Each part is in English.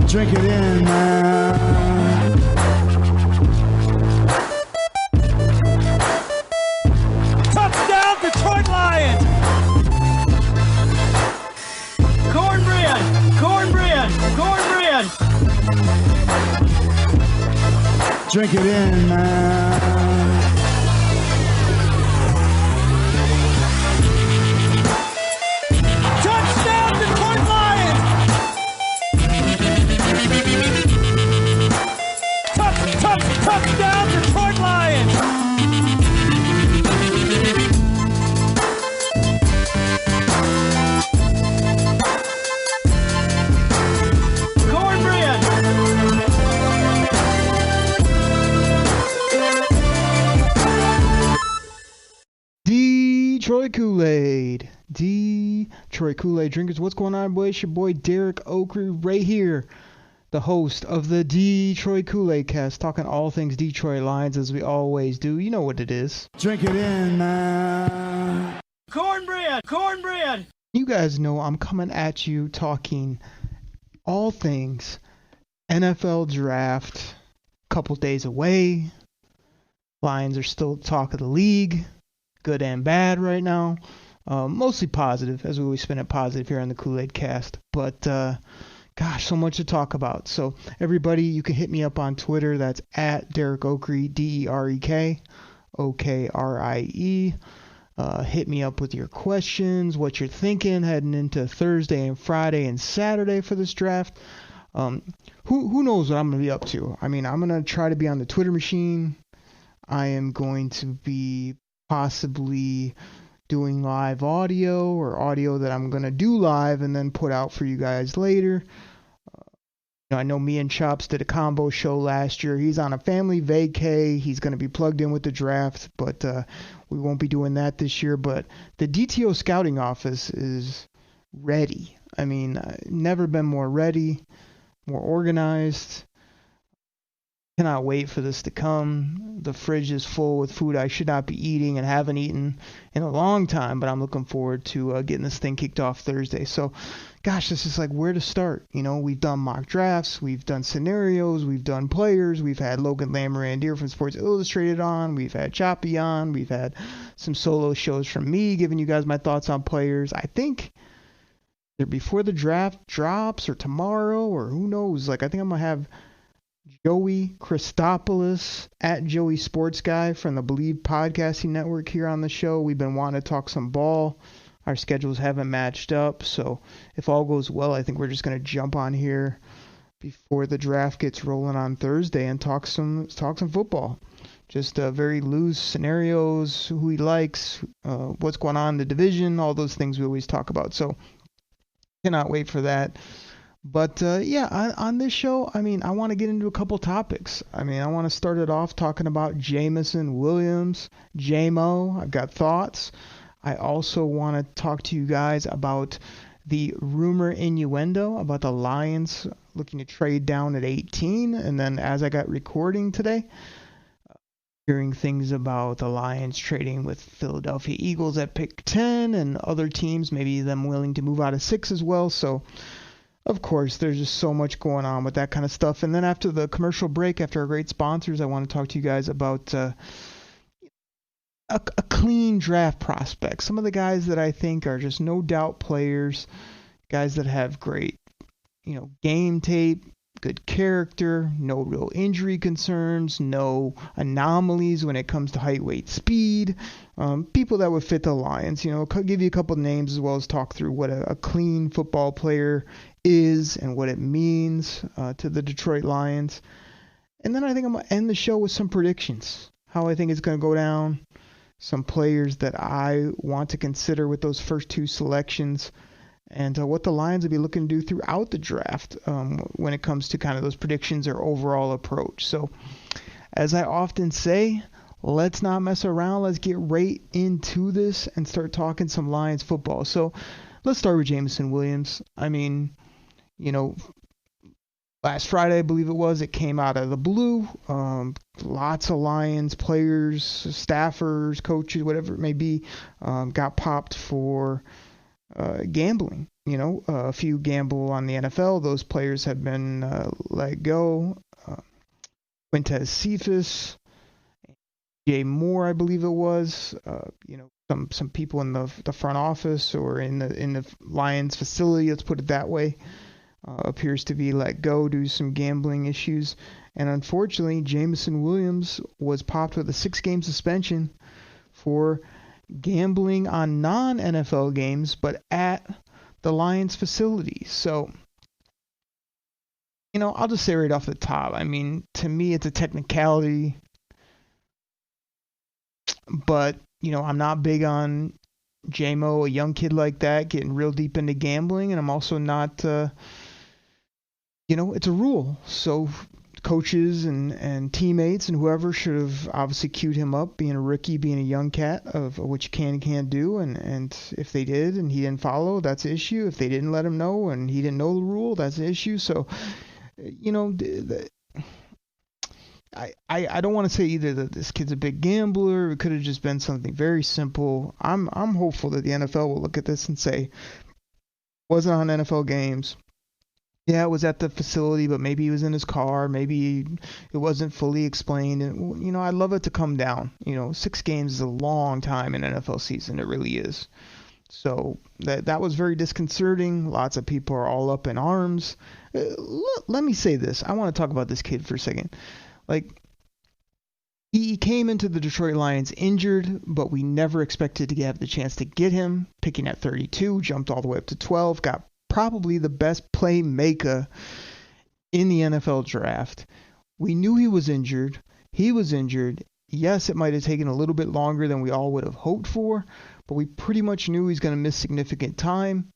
Drink it in, man. Touchdown, Detroit Lions! Cornbread! Cornbread! Cornbread! Drink it in, man. Touchdown, Detroit Lions! Touchdown, Detroit Lions! Cornbread! Detroit Koolaid. Detroit Koolaid drinkers. What's going on, boys? It's your boy Derek Oakley right here, the host of the Detroit Koolaid Cast, talking all things Detroit Lions as we always do. You know what it is. Drink it in, man. Cornbread! Cornbread! You guys know I'm coming at you talking all things NFL draft. Couple days away. Lions are still talk of the league. Good and bad right now. Mostly positive, as we always spin it positive here on the Koolaid Cast. But, gosh, so much to talk about. So, everybody, you can hit me up on Twitter. That's at Derek Oakrie, DEREK, OKRIE. Hit me up with your questions, what you're thinking heading into Thursday and Friday and Saturday for this draft. Who knows what I'm going to be up to? I mean, I'm going to try to be on the Twitter machine. I am going to be possibly doing live audio or audio that I'm going to do live and then put out for you guys later. I know me and Chops did a combo show last year. He's on a family vacay. He's going to be plugged in with the draft, but we won't be doing that this year. But the DTO scouting office is ready. I mean, never been more ready, more organized. Cannot wait for this to come. The fridge is full with food I should not be eating and haven't eaten in a long time, but I'm looking forward to getting this thing kicked off Thursday. So, gosh, this is like where to start. You know, we've done mock drafts, we've done scenarios, we've done players, we've had Logan Lamorandier from Sports Illustrated on, we've had Choppy on, we've had some solo shows from me giving you guys my thoughts on players. I think they're before the draft drops or tomorrow or who knows. Like, I think I'm going to have Joey Christopoulos at Joey Sports Guy from the Believe Podcasting Network here on the show. We've been wanting to talk some ball. Our schedules haven't matched up, so if all goes well, I think we're just going to jump on here before the draft gets rolling on Thursday and talk some football. Just very loose scenarios, who he likes, what's going on in the division, all those things we always talk about. So cannot wait for that. But, on this show, I mean, I want to get into a couple topics. I mean, I want to start it off talking about Jameson Williams, Jamo. I've got thoughts. I also want to talk to you guys about the rumor innuendo about the Lions looking to trade down at 18. And then as I got recording today, hearing things about the Lions trading with Philadelphia Eagles at pick 10 and other teams, maybe them willing to move out of 6 as well. So, of course, there's just so much going on with that kind of stuff. And then after the commercial break, after our great sponsors, I want to talk to you guys about a clean draft prospect. Some of the guys that I think are just no doubt players, guys that have great, game tape, good character, no real injury concerns, no anomalies when it comes to height, weight, speed. People that would fit the Lions. I'll give you a couple names as well as talk through what a clean football player is and what it means to the Detroit Lions. And then I think I'm going to end the show with some predictions. How I think it's going to go down. Some players that I want to consider with those first 2 selections. And what the Lions will be looking to do throughout the draft when it comes to kind of those predictions or overall approach. So, as I often say, let's not mess around. Let's get right into this and start talking some Lions football. So, let's start with Jameson Williams. I mean, last Friday, I believe it came out of the blue. Lots of Lions players, staffers, coaches, whatever it may be, got popped for gambling, a few gamble on the NFL. Those players have been let go. Quintez Cephas, Jamo, I believe it was. Some people in the front office or in the Lions facility, let's put it that way, appears to be let go due to some gambling issues. And unfortunately, Jameson Williams was popped with a 6-game suspension for gambling on non-NFL games, but at the Lions facility. So, I'll just say right off the top, I mean, to me, it's a technicality, but, I'm not big on Jamo, a young kid like that, getting real deep into gambling, and I'm also not, it's a rule. So coaches and teammates and whoever should have obviously queued him up, being a rookie, being a young cat, of what you can and can't do, and if they did and he didn't follow, that's an issue. If they didn't let him know and he didn't know the rule, that's an issue. So, I don't want to say either that this kid's a big gambler. It could have just been something very simple. I'm hopeful that the NFL will look at this and say, wasn't on NFL games. Yeah, it was at the facility, but maybe he was in his car. Maybe it wasn't fully explained. And, I'd love it to come down. 6 games is a long time in NFL season. It really is. So that was very disconcerting. Lots of people are all up in arms. Let me say this. I want to talk about this kid for a second. He came into the Detroit Lions injured, but we never expected to have the chance to get him. Picking at 32, jumped all the way up to 12, got probably the best playmaker in the NFL draft. We knew he was injured. He was injured. Yes, it might have taken a little bit longer than we all would have hoped for, but we pretty much knew he's going to miss significant time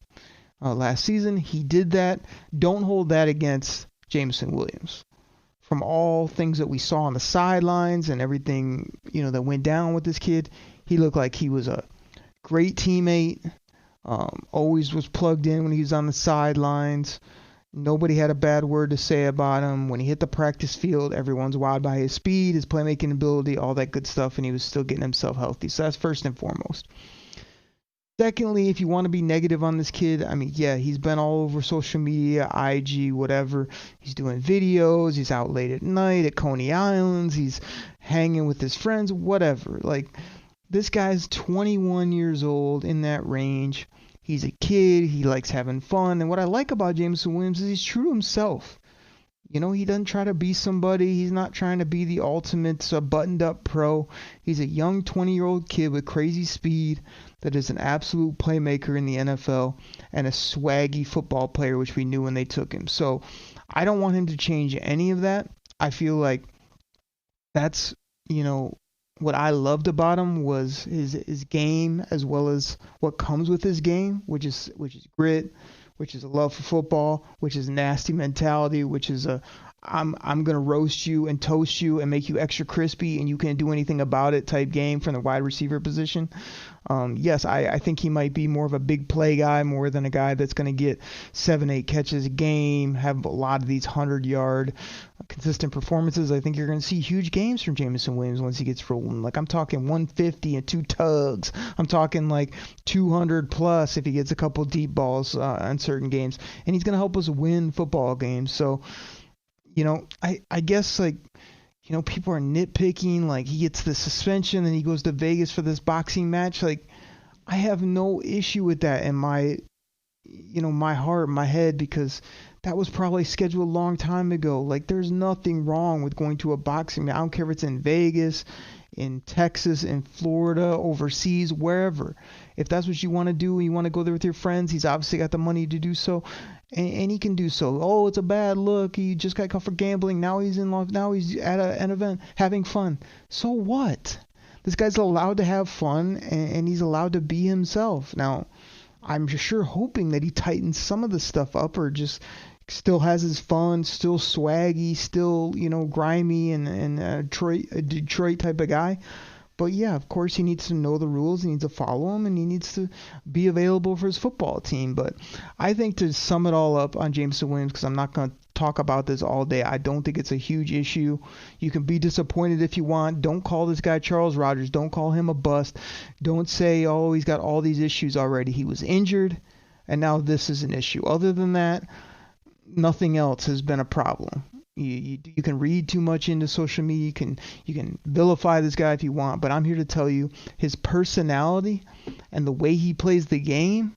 last season. He did that. Don't hold that against Jameson Williams. From all things that we saw on the sidelines and everything, that went down with this kid, he looked like he was a great teammate. Always was plugged in when he was on the sidelines. Nobody had a bad word to say about him. When he hit the practice field, everyone's wowed by his speed, his playmaking ability, all that good stuff, and he was still getting himself healthy. So that's first and foremost. Secondly, if you want to be negative on this kid, I mean, yeah, he's been all over social media, IG, whatever. He's doing videos. He's out late at night at Coney Islands. He's hanging with his friends, whatever. This guy's 21 years old, in that range. He's a kid. He likes having fun. And what I like about Jameson Williams is he's true to himself. He doesn't try to be somebody. He's not trying to be the ultimate buttoned-up pro. He's a young 20-year-old kid with crazy speed that is an absolute playmaker in the NFL and a swaggy football player, which we knew when they took him. So I don't want him to change any of that. I feel like that's, what I loved about him was his game, as well as what comes with his game, which is grit, which is a love for football, which is nasty mentality, which is I'm going to roast you and toast you and make you extra crispy and you can't do anything about it type game from the wide receiver position. Yes, I think he might be more of a big play guy more than a guy that's going to get 7-8 catches a game, have a lot of these 100-yard consistent performances. I think you're going to see huge games from Jameson Williams once he gets rolling. I'm talking 150 and 2 tugs. I'm talking 200 plus if he gets a couple deep balls on certain games. And he's going to help us win football games. So, I guess people are nitpicking, he gets the suspension and he goes to Vegas for this boxing match. I have no issue with that in my heart, my head, because that was probably scheduled a long time ago. There's nothing wrong with going to a boxing match. I don't care if it's in Vegas, in Texas, in Florida, overseas, wherever. If that's what you want to do and you want to go there with your friends, he's obviously got the money to do so, and he can do so. Oh, it's a bad look. He just got caught for gambling. Now he's in love. Now he's at an event having fun. So what? This guy's allowed to have fun, and he's allowed to be himself. Now, I'm sure hoping that he tightens some of the stuff up, or just still has his fun, still swaggy, still, grimy and a Detroit type of guy. But yeah, of course he needs to know the rules, he needs to follow them, and he needs to be available for his football team. But I think, to sum it all up on Jameson Williams, because I'm not going to talk about this all day, I don't think it's a huge issue. You can be disappointed if you want. Don't call this guy Charles Rogers. Don't call him a bust. Don't say, oh, he's got all these issues already. He was injured. and now this is an issue. Other than that, nothing else has been a problem. You can read too much into social media. You can vilify this guy if you want, but I'm here to tell you his personality and the way he plays the game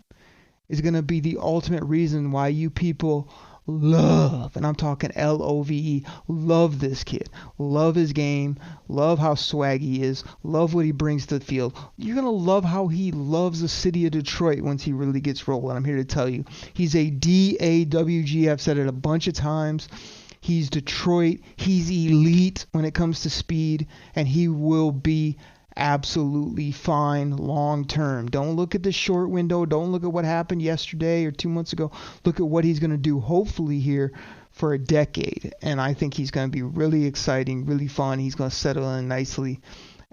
is going to be the ultimate reason why you people love, and I'm talking LOVE, love this kid. Love his game. Love how swag he is. Love what he brings to the field. You're going to love how he loves the city of Detroit once he really gets rolling. I'm here to tell you. He's a DAWG. I've said it a bunch of times. He's Detroit. He's elite when it comes to speed, and he will be absolutely fine long term. Don't look at the short window. Don't look at what happened yesterday or 2 months ago. Look at what he's going to do hopefully here for a decade. And I think he's going to be really exciting, really fun. He's going to settle in nicely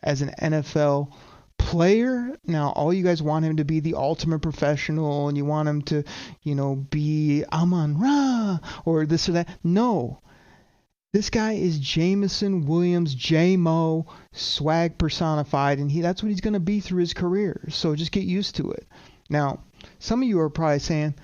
as an NFL player. Now, all you guys want him to be the ultimate professional and you want him to, be Amon Ra or this or that. No. This guy is Jameson Williams, Jamo, swag personified, and that's what he's going to be through his career. So just get used to it. Now, some of you are probably saying,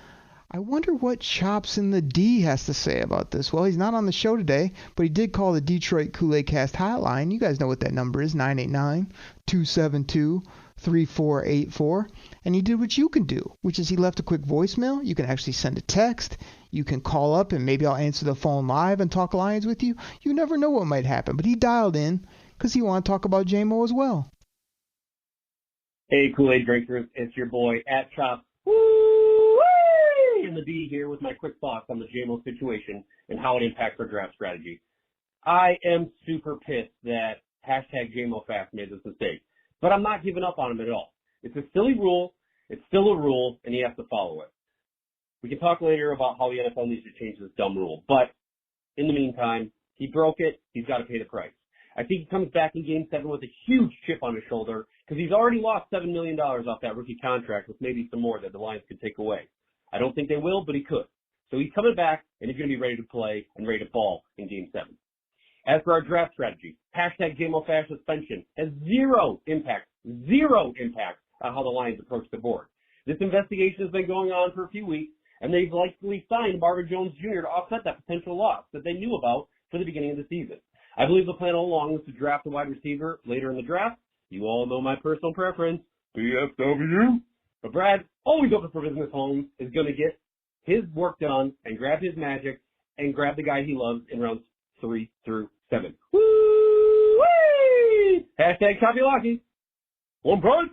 I wonder what Chops in the D has to say about this. Well, he's not on the show today, but he did call the Detroit Koolaid Cast hotline. You guys know what that number is, 989-272-3484. And he did what you can do, which is he left a quick voicemail. You can actually send a text. You can call up and maybe I'll answer the phone live and talk Lions with you. You never know what might happen. But he dialed in because he wanted to talk about Jamo as well. Hey, Kool-Aid drinkers. It's your boy at Chops. Woo-wee! In the D here with my quick thoughts on the Jamo situation and how it impacts our draft strategy. I am super pissed that hashtag JamoFast made this mistake. But I'm not giving up on him at all. It's a silly rule. It's still a rule, and he has to follow it. We can talk later about how the NFL needs to change this dumb rule. But in the meantime, he broke it. He's got to pay the price. I think he comes back in Game 7 with a huge chip on his shoulder because he's already lost $7 million off that rookie contract with maybe some more that the Lions could take away. I don't think they will, but he could. So he's coming back, and he's going to be ready to play and ready to ball in Game 7. As for our draft strategy, hashtag JamoFast suspension has zero impact on how the Lions approach the board. This investigation has been going on for a few weeks, and they've likely signed Marvin Jones Jr. to offset that potential loss that they knew about for the beginning of the season. I believe the plan all along was to draft a wide receiver later in the draft. You all know my personal preference, BFW. But Brad, always open for business Holmes, is going to get his work done and grab his magic and grab the guy he loves in rounds 3 through 7. Woo-wee! Hashtag Choppy Locky. One point.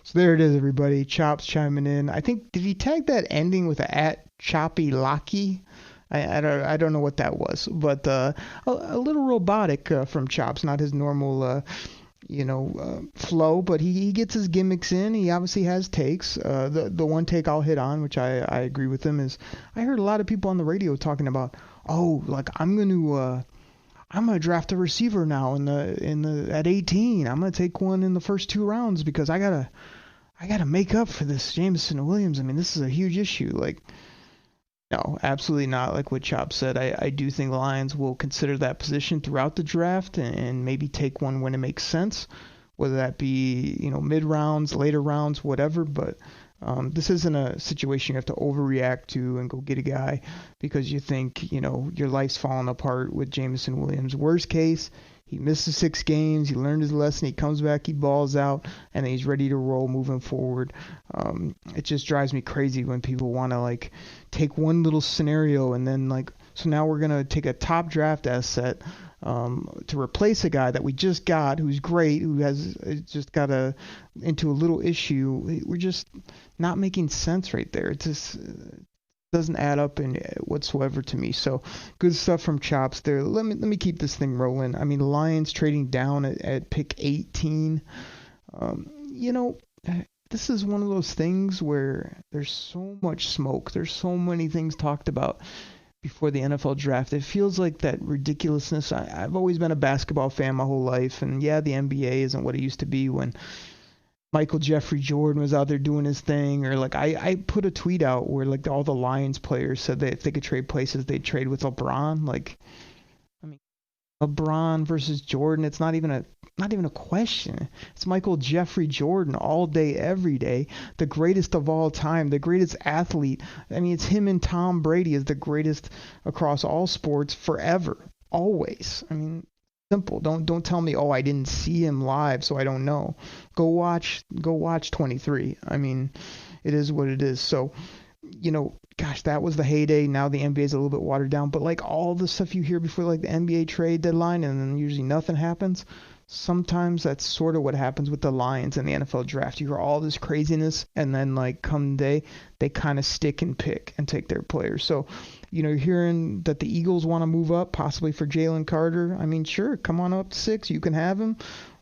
So there it is, everybody. Chops chiming in. I think, did he tag that ending with a @Choppy Locky? I don't know what that was, but a little robotic from Chops, not his normal flow, but he gets his gimmicks in. He obviously has takes. The one take I'll hit on, which I agree with him, is I heard a lot of people on the radio talking about, I'm gonna draft a receiver now at 18. I'm gonna take one in the first 2 rounds because I gotta make up for this Jameson Williams. I mean, this is a huge issue. No, absolutely not. Like what Chop said, I do think the Lions will consider that position throughout the draft and maybe take one when it makes sense, whether that be, mid rounds, later rounds, whatever. But this isn't a situation you have to overreact to and go get a guy because you think, your life's falling apart with Jameson Williams. Worst case, he misses 6 games, he learned his lesson, he comes back, he balls out, and he's ready to roll moving forward. It just drives me crazy when people want to, take one little scenario and then, so now we're going to take a top draft asset to replace a guy that we just got who's great, who has just got into a little issue. We're just not making sense right there. It just doesn't add up in whatsoever to me. So good stuff from Chops there. Let me keep this thing rolling. I mean, the Lions trading down at pick 18. This is one of those things where there's so much smoke. There's so many things talked about before the NFL draft. It feels like that ridiculousness. I've always been a basketball fan my whole life, and yeah, the NBA isn't what it used to be when Michael Jeffrey Jordan was out there doing his thing, or I put a tweet out where all the Lions players said that if they could trade places, they'd trade with LeBron. LeBron versus Jordan. It's not even a question. It's Michael Jeffrey Jordan all day, every day, the greatest of all time, the greatest athlete. I mean, it's him and Tom Brady as the greatest across all sports forever, always. I mean, simple. Don't tell me, oh, I didn't see him live, so I don't know. Go watch 23. I mean, it is what it is. So, gosh, that was the heyday. Now the NBA is a little bit watered down, but like all the stuff you hear before like the NBA trade deadline, and then usually nothing happens. Sometimes that's sort of what happens with the Lions in the NFL draft. You hear all this craziness, and then like come day, they kind of stick and pick and take their players. So, you're hearing that the Eagles want to move up, possibly for Jalen Carter. I mean, sure, come on up to 6. You can have him.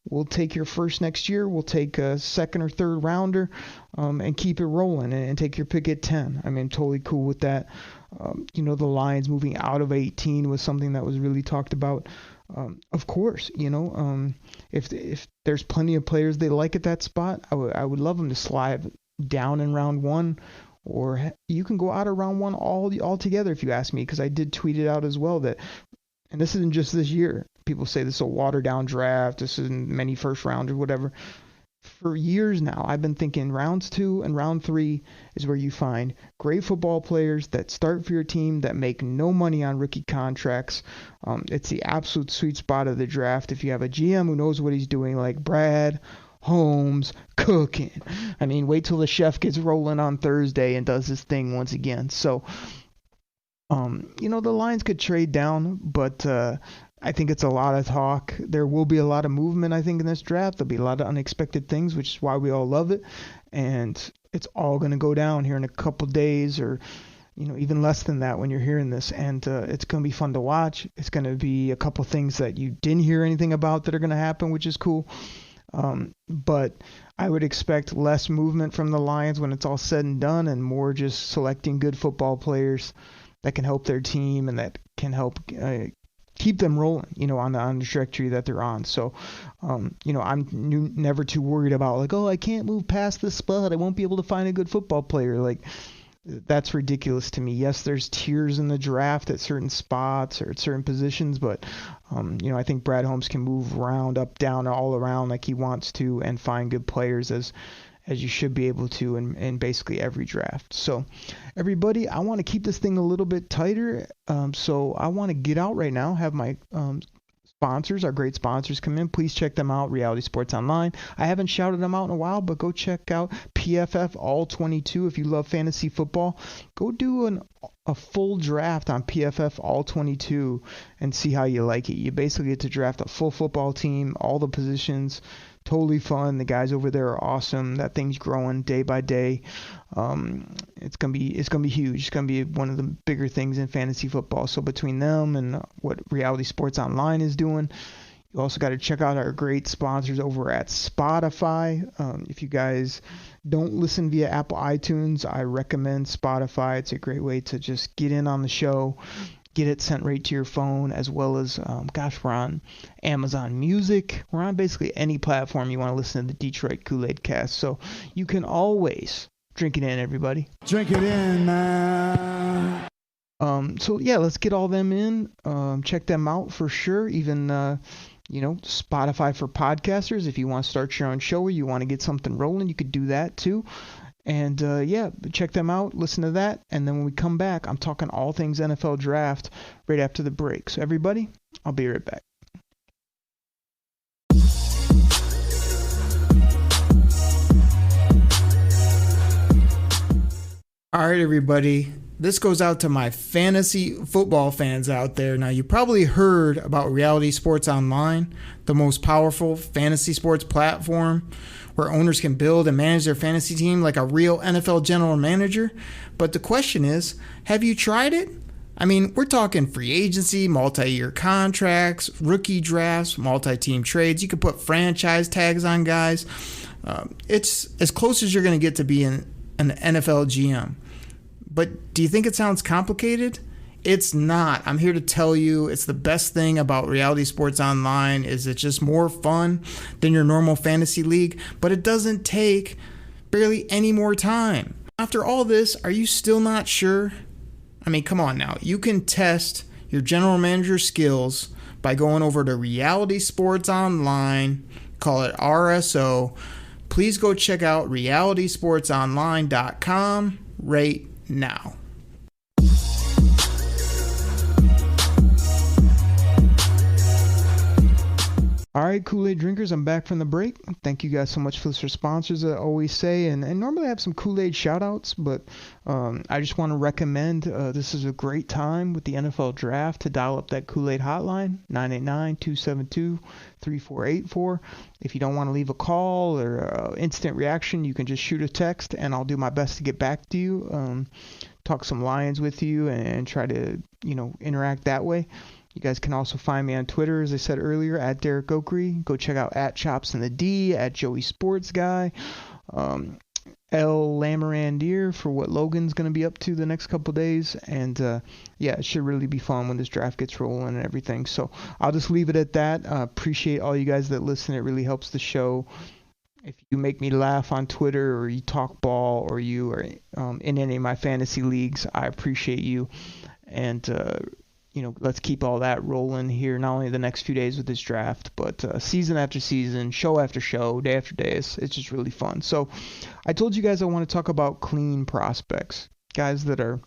We'll take your first next year. We'll take a second or third rounder and keep it rolling and take your pick at 10. I mean, totally cool with that. The Lions moving out of 18 was something that was really talked about. Of course, if there's plenty of players they like at that spot, I would love them to slide down in round 1, or you can go out of round 1 all together if you ask me, because I did tweet it out as well that, and this isn't just this year. People say this is a watered down draft. This isn't many first round or whatever. For years now, I've been thinking rounds 2 and round 3 is where you find great football players that start for your team that make no money on rookie contracts. It's the absolute sweet spot of the draft. If you have a GM who knows what he's doing, like Brad, Holmes, Cookin. I mean, wait till the chef gets rolling on Thursday and does his thing once again. So, the Lions could trade down, but I think it's a lot of talk. There will be a lot of movement, I think, in this draft. There'll be a lot of unexpected things, which is why we all love it. And it's all going to go down here in a couple days, or, even less than that when you're hearing this. And it's going to be fun to watch. It's going to be a couple things that you didn't hear anything about that are going to happen, which is cool. But I would expect less movement from the Lions when it's all said and done, and more just selecting good football players that can help their team and that can help keep them rolling, on the trajectory that they're on. So, I'm never too worried about like, oh, I can't move past this spot. I won't be able to find a good football player. Like, that's ridiculous to me. Yes, there's tiers in the draft at certain spots or at certain positions, but, I think Brad Holmes can move around, up, down, all around like he wants to and find good players as you should be able to in basically every draft. So, everybody, I want to keep this thing a little bit tighter. So I want to get out right now, have my sponsors, our great sponsors, come in. Please check them out, Reality Sports Online. I haven't shouted them out in a while, but go check out PFF All 22 if you love fantasy football. Go do a full draft on PFF All 22 and see how you like it. You basically get to draft a full football team, all the positions. Totally fun. The guys over there are awesome. That thing's growing day by day. It's gonna be huge. It's gonna be one of the bigger things in fantasy football. So between them and what Reality Sports Online is doing, you also got to check out our great sponsors over at Spotify. If you guys don't listen via Apple iTunes, I recommend Spotify. It's a great way to just get in on the show. Get it sent right to your phone, as well as, we're on Amazon Music. We're on basically any platform you want to listen to the Detroit Koolaid Cast. So you can always drink it in, everybody. Drink it in, man. So yeah, let's get all them in. Check them out for sure. Even, Spotify for podcasters. If you want to start your own show or you want to get something rolling, you could do that too. And, check them out, listen to that, and then when we come back, I'm talking all things NFL draft right after the break. So, everybody, I'll be right back. All right, everybody. This goes out to my fantasy football fans out there. Now, you probably heard about Reality Sports Online, the most powerful fantasy sports platform where owners can build and manage their fantasy team like a real NFL general manager. But the question is, have you tried it? I mean, we're talking free agency, multi-year contracts, rookie drafts, multi-team trades. You can put franchise tags on guys. It's as close as you're going to get to being an NFL GM. But do you think it sounds complicated? It's not. I'm here to tell you it's the best thing about Reality Sports Online is it's just more fun than your normal fantasy league, but it doesn't take barely any more time. After all this, are you still not sure? I mean, come on now. You can test your general manager skills by going over to Reality Sports Online, call it RSO. Please go check out realitysportsonline.com right now. All right, Kool-Aid drinkers, I'm back from the break. Thank you guys so much for the sponsors, I always say. And normally I have some Kool-Aid shout-outs, but I just want to recommend this is a great time with the NFL Draft to dial up that Kool-Aid hotline, 989-272-3484. If you don't want to leave a call or instant reaction, you can just shoot a text, and I'll do my best to get back to you, talk some Lions with you, and try to, interact that way. You guys can also find me on Twitter, as I said earlier, at Derek Oakrey. Go check out at Chops and the D, at Joey Sports Guy, L. Lamorandier for what Logan's going to be up to the next couple days. And, it should really be fun when this draft gets rolling and everything. So I'll just leave it at that. Appreciate all you guys that listen. It really helps the show. If you make me laugh on Twitter, or you talk ball, or you are in any of my fantasy leagues, I appreciate you. And, let's keep all that rolling here, not only the next few days with this draft, but season after season, show after show, day after day. It's just really fun. So I told you guys I want to talk about clean prospects, guys that are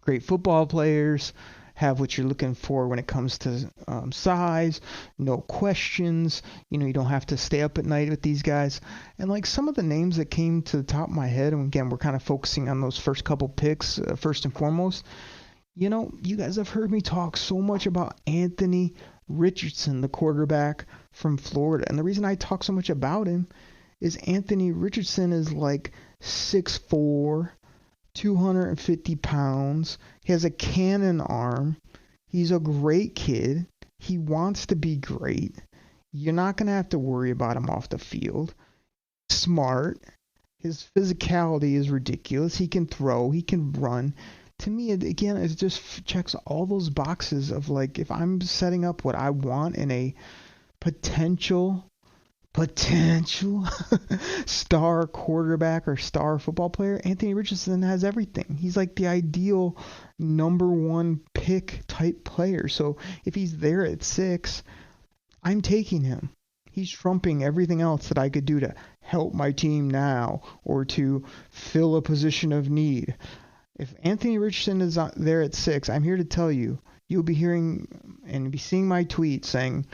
great football players, have what you're looking for when it comes to size, no questions. You don't have to stay up at night with these guys. And like some of the names that came to the top of my head, and again, we're kind of focusing on those first couple picks, first and foremost. You guys have heard me talk so much about Anthony Richardson, the quarterback from Florida. And the reason I talk so much about him is Anthony Richardson is like 6'4", 250 pounds. He has a cannon arm. He's a great kid. He wants to be great. You're not going to have to worry about him off the field. Smart. His physicality is ridiculous. He can throw. He can run. To me, again, it just checks all those boxes of, like, if I'm setting up what I want in a potential star quarterback or star football player, Anthony Richardson has everything. He's like the ideal number one pick type player. So if he's there at 6, I'm taking him. He's trumping everything else that I could do to help my team now or to fill a position of need. If Anthony Richardson is there at 6, I'm here to tell you, you'll be hearing and be seeing my tweet saying,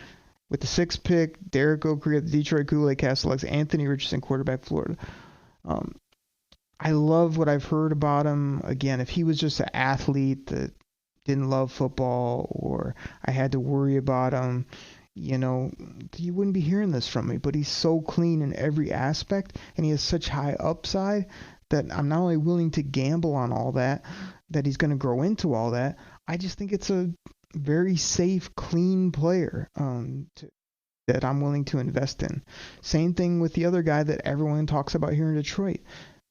with the 6th pick, Derek Oakrey of the Detroit Koolaid Cast selects Anthony Richardson, quarterback, Florida. I love what I've heard about him. Again, if he was just an athlete that didn't love football, or I had to worry about him, you wouldn't be hearing this from me. But he's so clean in every aspect, and he has such high upside that I'm not only willing to gamble on all that he's going to grow into all that. I just think it's a very safe, clean player that I'm willing to invest in. Same thing with the other guy that everyone talks about here in Detroit,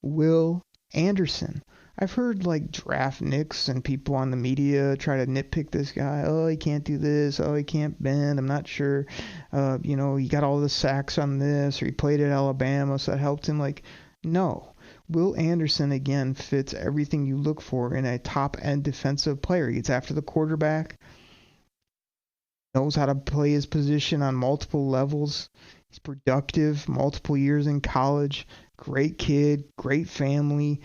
Will Anderson. I've heard like draft nicks and people on the media try to nitpick this guy. Oh, he can't do this. Oh, he can't bend. I'm not sure. He got all the sacks on this, or he played at Alabama, so that helped him. Like, no. Will Anderson, again, fits everything you look for in a top-end defensive player. He gets after the quarterback, knows how to play his position on multiple levels. He's productive, multiple years in college, great kid, great family,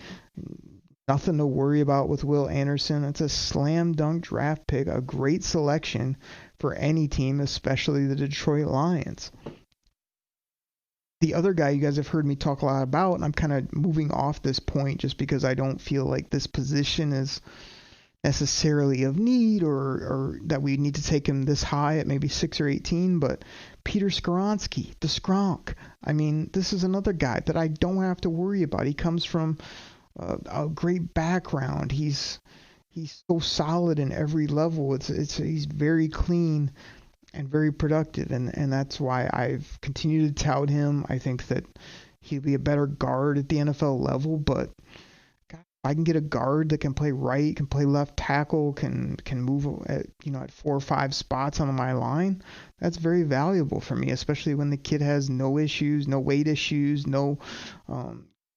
nothing to worry about with Will Anderson. It's a slam dunk draft pick, a great selection for any team, especially the Detroit Lions. The other guy you guys have heard me talk a lot about, and I'm kind of moving off this point just because I don't feel like this position is necessarily of need or that we need to take him this high at maybe 6 or 18, but Peter Skoronski, the Skronk. I mean, this is another guy that I don't have to worry about. He comes from a great background. He's so solid in every level. He's very clean and very productive, and that's why I've continued to tout him. I think that he'll be a better guard at the NFL level, but God, if I can get a guard that can play right, can play left tackle, can move at 4 or 5 spots on my line, that's very valuable for me, especially when the kid has no issues, no weight issues, no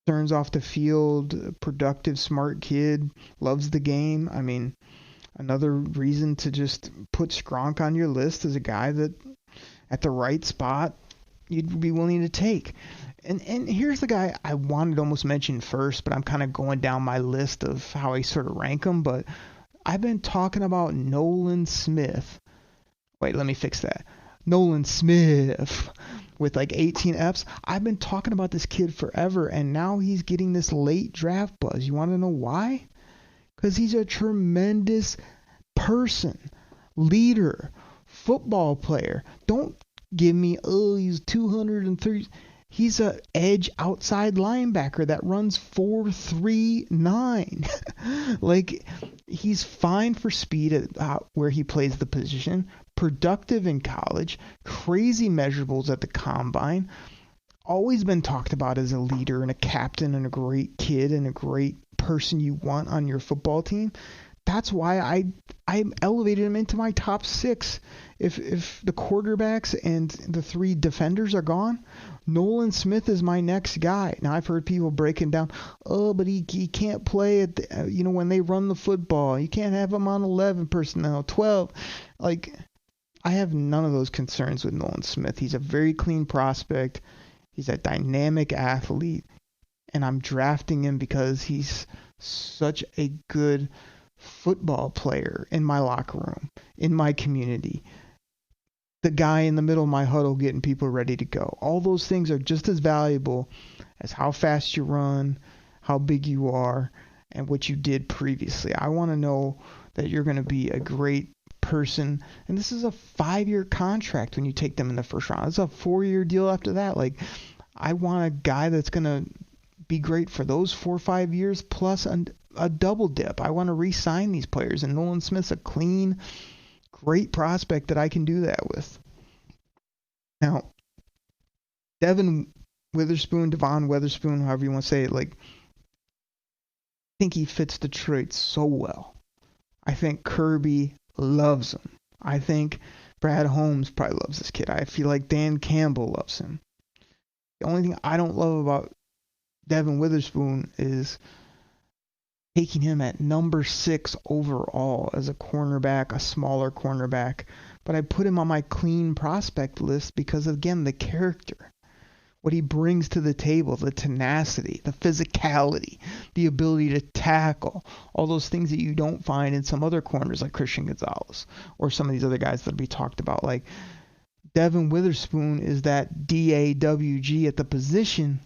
concerns off the field, productive, smart kid, loves the game. I mean, Another reason to just put Skronk on your list is a guy that at the right spot you'd be willing to take. And here's the guy I wanted to almost mention first, but I'm kind of going down my list of how I sort of rank them. But I've been talking about Nolan Smith. Wait, let me fix that. Nolan Smith with like 18 Fs. I've been talking about this kid forever, and now he's getting this late draft buzz. You want to know why? Because he's a tremendous person, leader, football player. Don't give me, he's 230. He's a edge outside linebacker that runs 4.39. Like, he's fine for speed at where he plays the position, productive in college, crazy measurables at the combine, always been talked about as a leader and a captain and a great kid and a great person you want on your football team. That's why I elevated him into my top 6. If the quarterbacks and the 3 defenders are gone, Nolan Smith is my next guy. Now, I've heard people breaking down, but he can't play at when they run the football. You can't have him on 11 personnel, 12. Like, I have none of those concerns with Nolan Smith. He's a very clean prospect. He's a dynamic athlete, and I'm drafting him because he's such a good football player in my locker room, in my community. The guy in the middle of my huddle getting people ready to go. All those things are just as valuable as how fast you run, how big you are, and what you did previously. I want to know that you're going to be a great person, and this is a 5-year contract when you take them in the first round. It's a 4-year deal after that. Like, I want a guy that's going to be great for those 4 or 5 years plus a double dip. I want to re-sign these players, and Nolan Smith's a clean, great prospect that I can do that with. Now, Devon Witherspoon, however you want to say it, like, I think he fits Detroit so well. I think Kirby loves him. I think Brad Holmes probably loves this kid. I feel like Dan Campbell loves him. The only thing I don't love about Devon Witherspoon is taking him at number 6 overall as a cornerback, a smaller cornerback. But I put him on my clean prospect list because, again, the character, what he brings to the table, the tenacity, the physicality, the ability to tackle, all those things that you don't find in some other corners like Christian Gonzalez or some of these other guys that we talked about. Like, Devon Witherspoon is that DAWG at the position.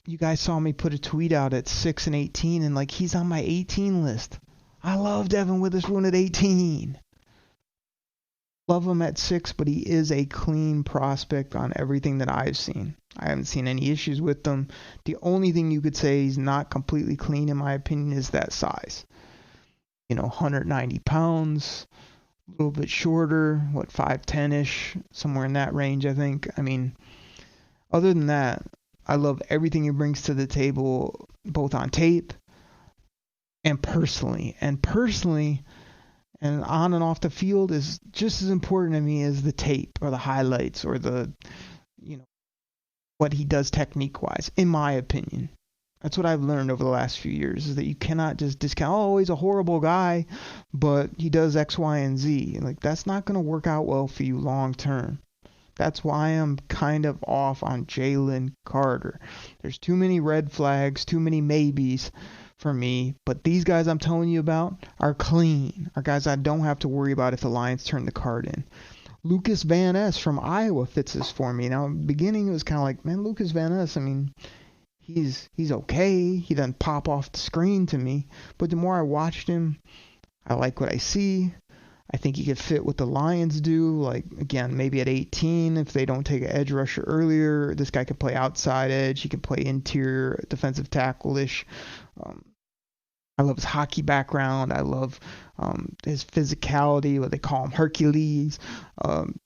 You guys saw me put a tweet out at 6 and 18, and like, he's on my 18 list. I love Devon Witherspoon at 18. Love him at 6, but he is a clean prospect on everything that I've seen. I haven't seen any issues with him. The only thing you could say he's not completely clean, in my opinion, is that size. 190 pounds, a little bit shorter, 5'10-ish, somewhere in that range, I think. I mean, other than that, I love everything he brings to the table, both on tape and personally. And personally, and on and off the field, is just as important to me as the tape or the highlights or the, what he does technique-wise, in my opinion. That's what I've learned over the last few years, is that you cannot just discount, he's a horrible guy, but he does X, Y, and Z. Like, that's not going to work out well for you long term. That's why I'm kind of off on Jalen Carter. There's too many red flags, too many maybes for me. But these guys I'm telling you about are clean. Are guys I don't have to worry about if the Lions turn the card in. Lucas Van Ness from Iowa fits this for me. Now, in the beginning, it was kind of like, man, Lucas Van Ness, I mean, he's okay. He doesn't pop off the screen to me. But the more I watched him, I like what I see. I think he could fit what the Lions do. Like, again, maybe at 18, if they don't take an edge rusher earlier, this guy could play outside edge. He can play interior defensive tackle-ish. I love his hockey background. I love his physicality, what they call him, Hercules.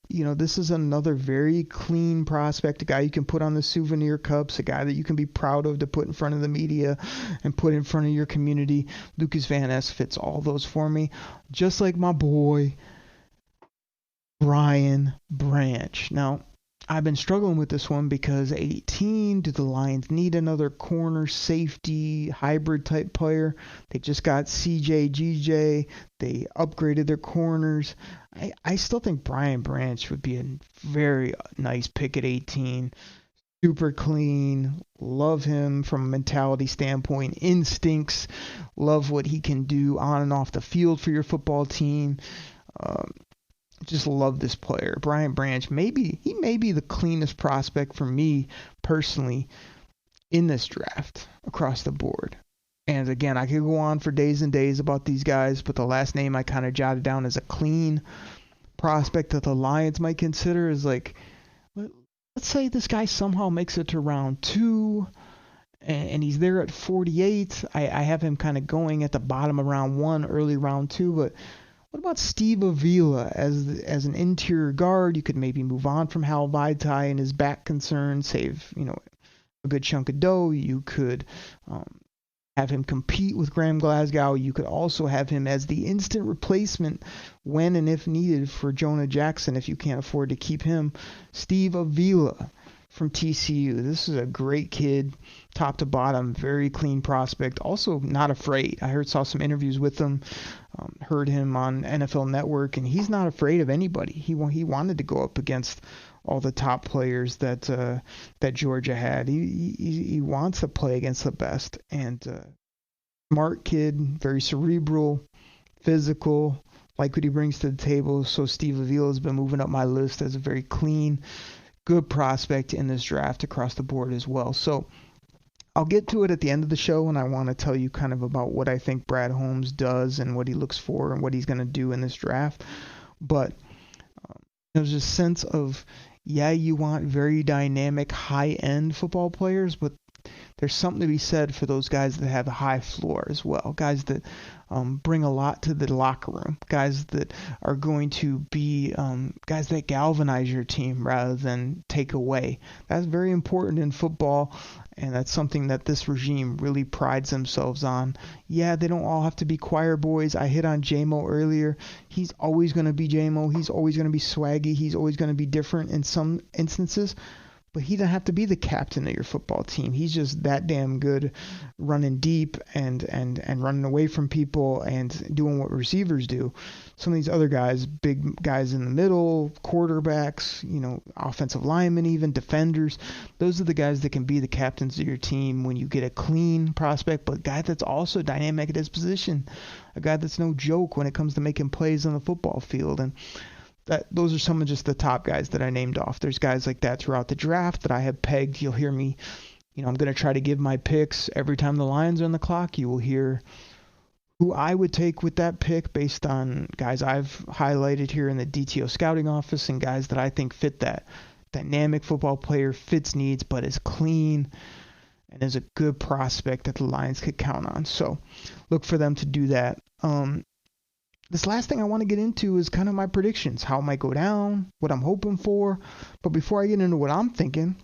This is another very clean prospect, a guy you can put on the souvenir cups, a guy that you can be proud of to put in front of the media and put in front of your community. Lucas Van Ness fits all those for me, just like my boy, Brian Branch. Now, I've been struggling with this one because 18, do the Lions need another corner safety hybrid type player? They just got CJ, GJ. They upgraded their corners. I still think Brian Branch would be a very nice pick at 18. Super clean. Love him from a mentality standpoint. Instincts. Love what he can do on and off the field for your football team. Just love this player. Brian Branch, he may be the cleanest prospect for me personally in this draft across the board. And again, I could go on for days and days about these guys, but the last name I kind of jotted down as a clean prospect that the Lions might consider is like, let's say this guy somehow makes it to round 2 and he's there at 48. I have him kind of going at the bottom of round 1, early round 2, but what about Steve Avila as an interior guard? You could maybe move on from Hal Vaitai and his back concerns, save a good chunk of dough. You could have him compete with Graham Glasgow. You could also have him as the instant replacement when and if needed for Jonah Jackson if you can't afford to keep him. Steve Avila from TCU. This is a great kid, top to bottom, very clean prospect. Also not afraid. I saw some interviews with him, heard him on NFL Network, and he's not afraid of anybody. He wanted to go up against all the top players that Georgia had. He wants to play against the best. And smart kid, very cerebral, physical, like what he brings to the table. So Steve Avila has been moving up my list as a very clean, good prospect in this draft across the board as well. So I'll get to it at the end of the show, and I want to tell you kind of about what I think Brad Holmes does and what he looks for and what he's going to do in this draft. But there's a sense of, you want very dynamic, high-end football players, but there's something to be said for those guys that have a high floor as well, guys that bring a lot to the locker room, guys that are going to be guys that galvanize your team rather than take away. That's very important in football, and that's something that this regime really prides themselves on. Yeah, they don't all have to be choir boys. I hit on Jamo earlier. He's always going to be Jamo. He's always going to be swaggy. He's always going to be different in some instances. But he doesn't have to be the captain of your football team. He's just that damn good running deep and running away from people and doing what receivers do. Some of these other guys, big guys in the middle, quarterbacks, offensive linemen even, defenders, those are the guys that can be the captains of your team when you get a clean prospect, but a guy that's also dynamic at his position, a guy that's no joke when it comes to making plays on the football field. And those are some of just the top guys that I named off. There's guys like that throughout the draft that I have pegged. You'll hear me, I'm going to try to give my picks every time the Lions are on the clock. You will hear who I would take with that pick based on guys I've highlighted here in the DTO scouting office and guys that I think fit that dynamic football player, fits needs, but is clean and is a good prospect that the Lions could count on. So look for them to do that. This last thing I want to get into is kind of my predictions, how it might go down, what I'm hoping for. But before I get into what I'm thinking,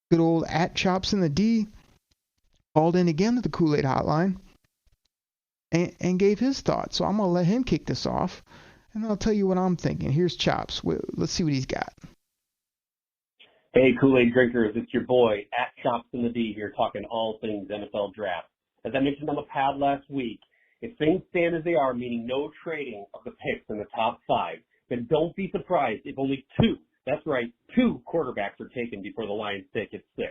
good old @Chops in the D called in again to the Koolaid hotline and gave his thoughts. So I'm going to let him kick this off, and I'll tell you what I'm thinking. Here's Chops. Let's see what he's got. Hey, Kool-Aid drinkers, it's your boy, @Chops in the D here, talking all things NFL draft. As I mentioned on the pad last week, if things stand as they are, meaning no trading of the picks in the top 5, then don't be surprised if only 2 quarterbacks are taken before the Lions pick at 6.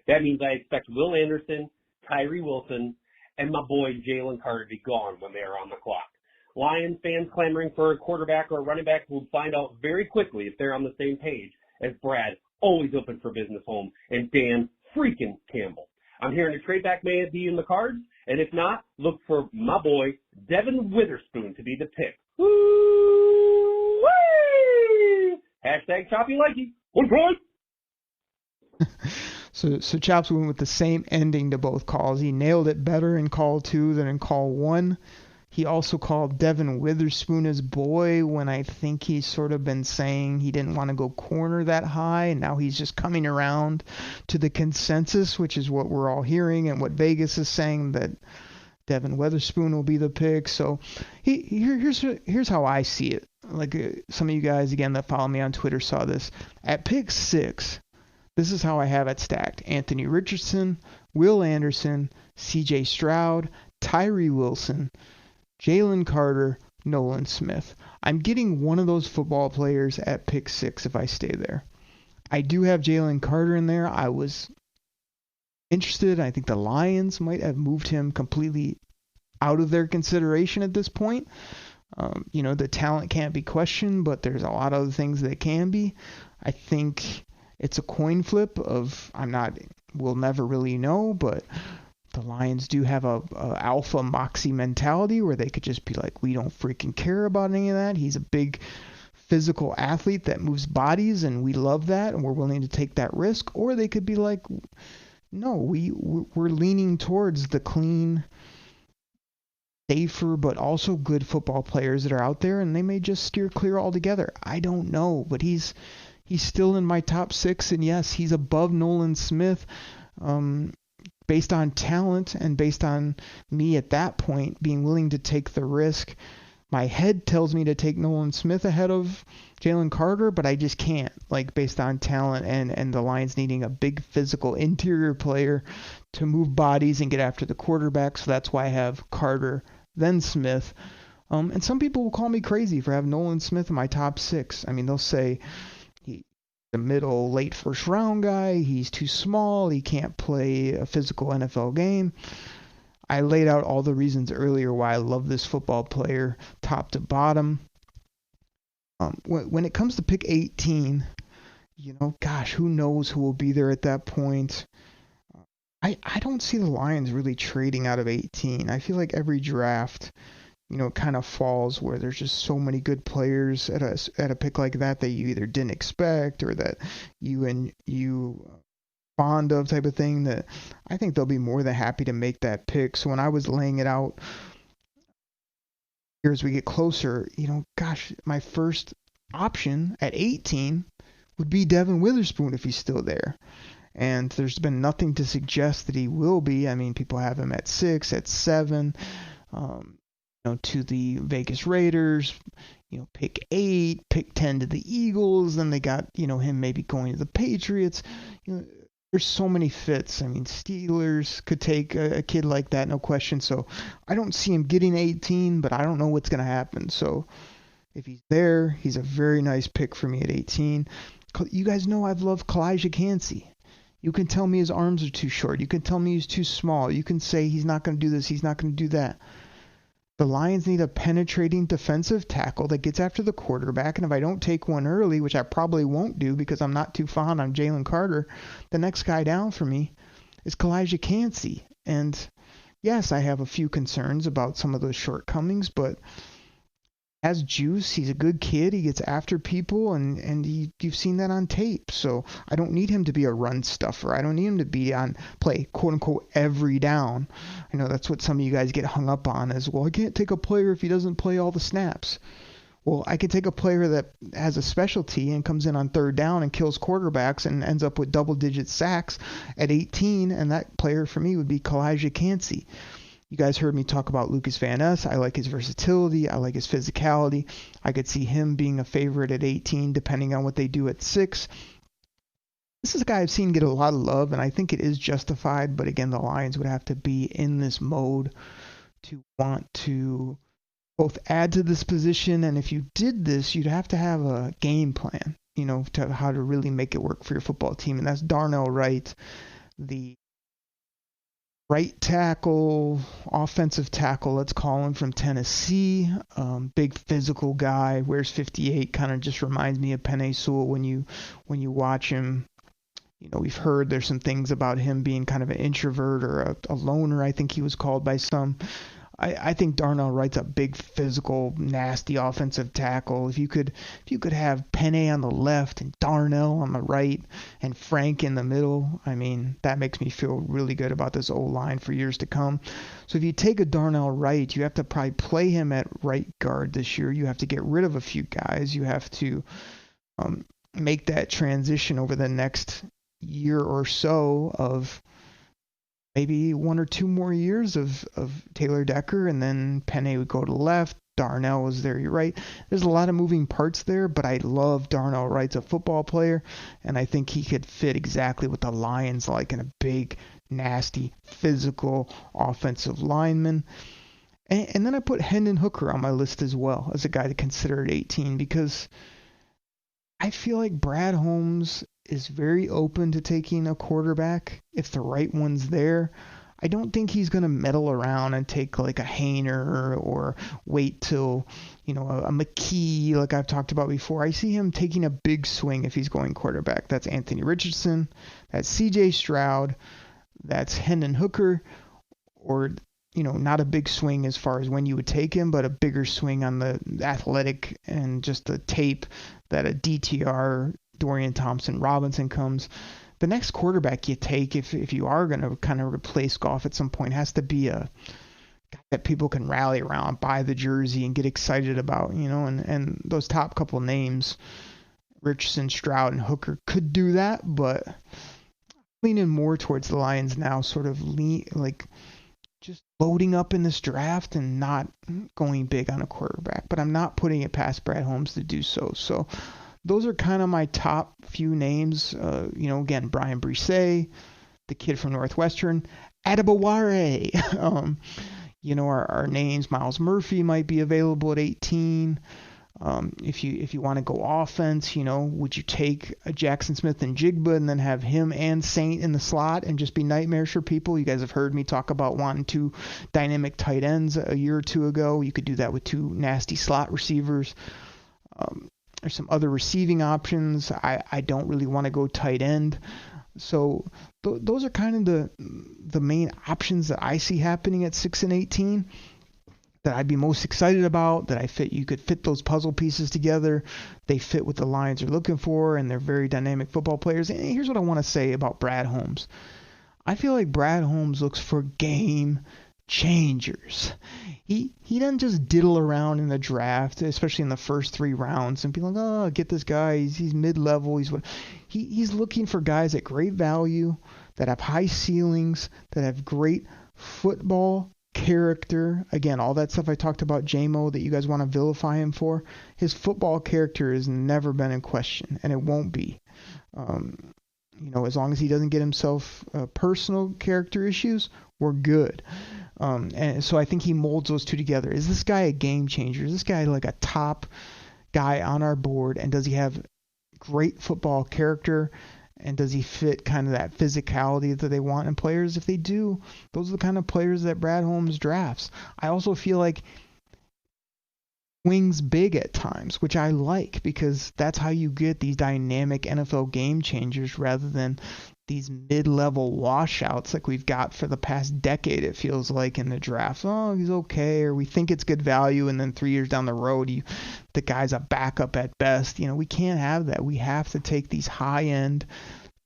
That means I expect Will Anderson, Tyree Wilson, and my boy Jalen Carter to be gone when they are on the clock. Lions fans clamoring for a quarterback or a running back will find out very quickly if they're on the same page as Brad, always open for business home, and Dan freaking Campbell. I'm hearing a trade back may be in the cards, and if not, look for my boy Devin Witherspoon to be the pick. Woo-wee! # Choppy Likey. One point. So Chops went with the same ending to both calls. He nailed it better in call 2 than in call 1. He also called Devin Witherspoon his boy when I think he's sort of been saying he didn't want to go corner that high, and now he's just coming around to the consensus, which is what we're all hearing and what Vegas is saying, that Devin Weatherspoon will be the pick. So here's how I see it. Like some of you guys, again, that follow me on Twitter saw this. At pick 6, this is how I have it stacked. Anthony Richardson, Will Anderson, C.J. Stroud, Tyree Wilson, Jalen Carter, Nolan Smith. I'm getting one of those football players at pick 6 if I stay there. I do have Jalen Carter in there. I was interested. I think the Lions might have moved him completely out of their consideration at this point. The talent can't be questioned, but there's a lot of other things that can be. I think it's a coin flip of we'll never really know, but the Lions do have a alpha moxie mentality where they could just be like, we don't freaking care about any of that. He's a big physical athlete that moves bodies, and we love that, and we're willing to take that risk. Or they could be like, no, we're leaning towards the clean, safer, but also good football players that are out there, and they may just steer clear altogether. I don't know, but he's still in my top 6, and yes, he's above Nolan Smith, based on talent and based on me at that point being willing to take the risk. My head tells me to take Nolan Smith ahead of Jalen Carter, but I just can't, based on talent and the Lions needing a big physical interior player to move bodies and get after the quarterback. So that's why I have Carter, then Smith. And some people will call me crazy for having Nolan Smith in my top 6. I mean, they'll say he's a middle, late first round guy. He's too small. He can't play a physical NFL game. I laid out all the reasons earlier why I love this football player, top to bottom. When it comes to pick 18, who knows who will be there at that point. I don't see the Lions really trading out of 18. I feel like every draft, kind of falls where there's just so many good players at a pick like that you either didn't expect or that you fond of type of thing, that I think they'll be more than happy to make that pick. So when I was laying it out here as we get closer, my first option at 18 would be Devin Witherspoon if he's still there. And there's been nothing to suggest that he will be. I mean, people have him at 6, at 7, to the Vegas Raiders, pick 8, pick 10 to the Eagles. Then they got, him maybe going to the Patriots. There's so many fits. I mean, Steelers could take a kid like that, no question. So I don't see him getting 18, but I don't know what's going to happen. So if he's there, he's a very nice pick for me at 18. You guys know I've loved Kalijah Kancey. You can tell me his arms are too short. You can tell me he's too small. You can say he's not going to do this, he's not going to do that. The Lions need a penetrating defensive tackle that gets after the quarterback, and if I don't take one early, which I probably won't do because I'm not too fond on Jalen Carter, the next guy down for me is Kalijah Kancey. And yes, I have a few concerns about some of those shortcomings, but has juice. He's a good kid. He gets after people, and you've seen that on tape. So I don't need him to be a run stuffer. I don't need him to be on play, quote unquote, every down. I know that's what some of you guys get hung up on as, well, I can't take a player if he doesn't play all the snaps. Well, I can take a player that has a specialty and comes in on third down and kills quarterbacks and ends up with double-digit sacks at 18, and that player for me would be Kalijah Kancey. You guys heard me talk about Lucas Van Ness. I like his versatility. I like his physicality. I could see him being a favorite at 18, depending on what they do at 6. This is a guy I've seen get a lot of love, and I think it is justified. But again, the Lions would have to be in this mode to want to both add to this position, and if you did this, you'd have to have a game plan, to how to really make it work for your football team. And that's Darnell Wright, the right tackle, offensive tackle, let's call him, from Tennessee. Big physical guy, wears 58, kind of just reminds me of Penei Sewell when you watch him. We've heard there's some things about him being kind of an introvert or a loner, I think he was called by some. I think Darnell Wright's a big physical, nasty offensive tackle. If you could have Penei on the left and Darnell on the right and Frank in the middle, I mean, that makes me feel really good about this O-line for years to come. So if you take a Darnell Wright, you have to probably play him at right guard this year. You have to get rid of a few guys. You have to make that transition over the next year or so of maybe 1 or 2 more years of Taylor Decker, and then Penny would go to the left. Darnell was there, you're right. There's a lot of moving parts there, but I love Darnell Wright's a football player, and I think he could fit exactly what the Lions like in a big, nasty, physical offensive lineman. And then I put Hendon Hooker on my list as well as a guy to consider at 18, because I feel like Brad Holmes is very open to taking a quarterback if the right one's there. I don't think he's going to meddle around and take like a Hayner or wait till, a McKee like I've talked about before. I see him taking a big swing if he's going quarterback. That's Anthony Richardson, that's CJ Stroud, that's Hendon Hooker, or not a big swing as far as when you would take him, but a bigger swing on the athletic and just the tape that a DTR, Dorian Thompson-Robinson comes. The next quarterback you take, if you are going to kind of replace Goff at some point, has to be a guy that people can rally around, buy the jersey, and get excited about, and those top couple names, Richardson, Stroud, and Hooker, could do that, but leaning more towards the Lions now, sort of just loading up in this draft and not going big on a quarterback. But I'm not putting it past Brad Holmes to do so. So those are kind of my top few names. Again, Brian Brisset, the kid from Northwestern, Adebaware. Our names. Miles Murphy might be available at 18. If you want to go offense, would you take a Jackson Smith and Jigba and then have him and Saint in the slot and just be nightmares for people? You guys have heard me talk about wanting 2 dynamic tight ends a year or 2 ago. You could do that with 2 nasty slot receivers. There's some other receiving options. I don't really want to go tight end. So those are kind of the main options that I see happening at 6 and 18. That I'd be most excited about, that you could fit those puzzle pieces together. They fit what the Lions are looking for, and they're very dynamic football players. And here's what I want to say about Brad Holmes. I feel like Brad Holmes looks for game changers. He doesn't just diddle around in the draft, especially in the first 3 rounds, and be like, oh, get this guy, he's mid-level. He's looking for guys at great value, that have high ceilings, that have great football character. Again, all that stuff I talked about Jamo that you guys want to vilify him for, his football character has never been in question, and it won't be. As long as he doesn't get himself personal character issues, we're good. And so I think he molds those two together. Is this guy a game changer? Is this guy like a top guy on our board, and does he have great football character? And does he fit kind of that physicality that they want in players? If they do, those are the kind of players that Brad Holmes drafts. I also feel like swings big at times, which I like, because that's how you get these dynamic NFL game changers rather than these mid-level washouts like we've got for the past decade, it feels like, in the draft. Oh, he's okay, or we think it's good value, and then 3 years down the road, the guy's a backup at best. We can't have that. We have to take these high-end,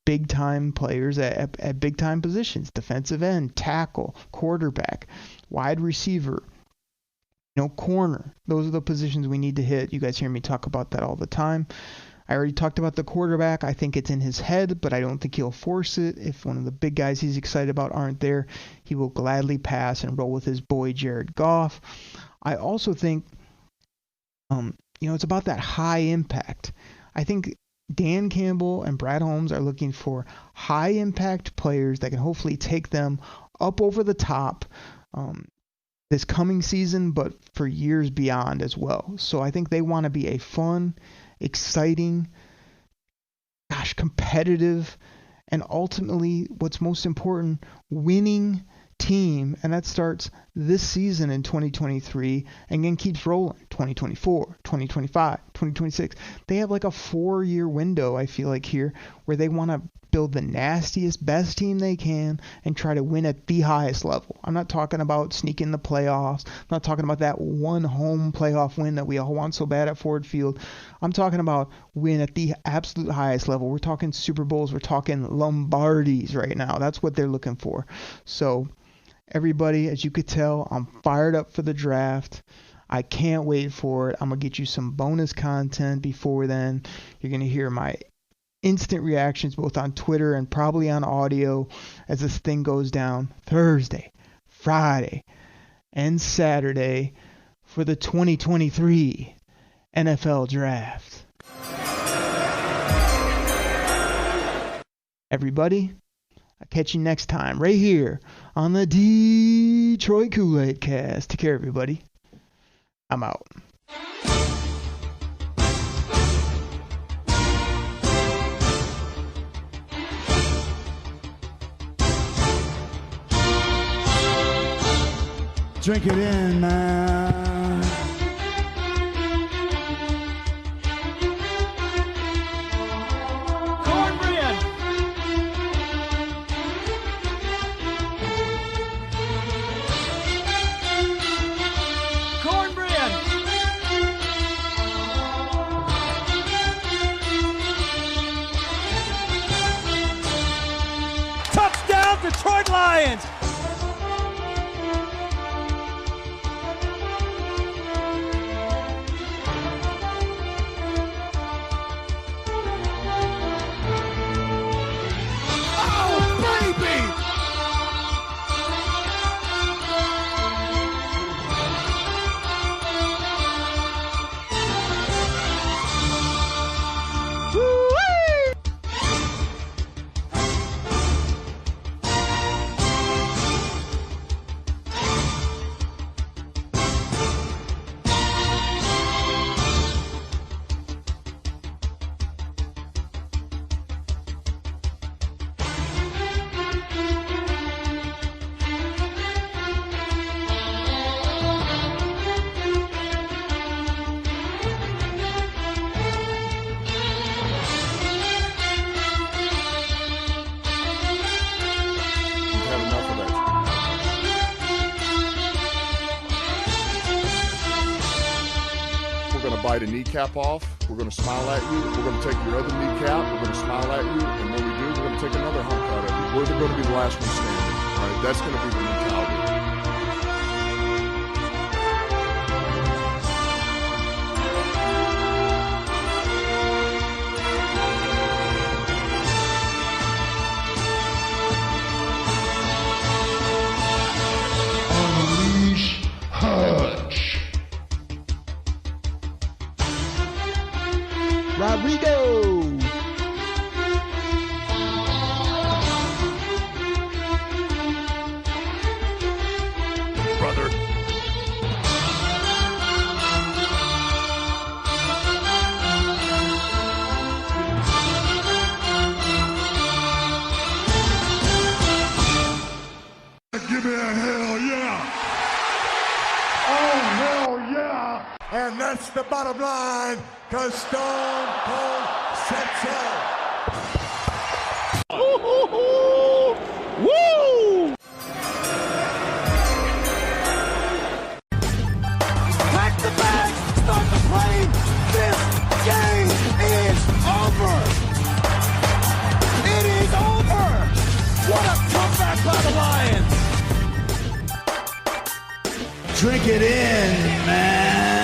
big-time players at big-time positions: defensive end, tackle, quarterback, wide receiver, corner. Those are the positions we need to hit. You guys hear me talk about that all the time. I already talked about the quarterback. I think it's in his head, but I don't think he'll force it. If one of the big guys he's excited about aren't there, he will gladly pass and roll with his boy Jared Goff. I also think, it's about that high impact. I think Dan Campbell and Brad Holmes are looking for high impact players that can hopefully take them up over the top this coming season, but for years beyond as well. So I think they want to be a fun, exciting, competitive, and ultimately, what's most important, winning team. And that starts this season in 2023 and then keeps rolling 2024, 2025, 2026. They have like a 4-year window, I feel like, here, where they want to build the nastiest, best team they can and try to win at the highest level. I'm not talking about sneaking the playoffs. I'm not talking about that one home playoff win that we all want so bad at Ford Field. I'm talking about win at the absolute highest level. We're talking Super Bowls. We're talking Lombardis right now. That's what they're looking for. So everybody, as you could tell, I'm fired up for the draft. I can't wait for it. I'm going to get you some bonus content before then. You're going to hear my instant reactions both on Twitter and probably on audio as this thing goes down Thursday, Friday, and Saturday for the 2023 NFL Draft. Everybody, I'll catch you next time right here on the Detroit Koolaid Cast. Take care, everybody. I'm out. Drink it in, man. Cornbread. Cornbread. Touchdown, Detroit Lions. Bite a kneecap off, we're going to smile at you, we're going to take your other kneecap, we're going to smile at you, and when we do, we're going to take another hunk out of you. We're going to be the last one standing, all right? That's going to be the mentality. Unleash Hutch. Rodrigo! Brother. Give me a hell yeah. Oh, hell yeah. And that's the bottom line, because Stone Cold said so. Woo! Pack the bag, start the plane. This game is over. It is over. What a comeback by the Lions. Drink it in, man.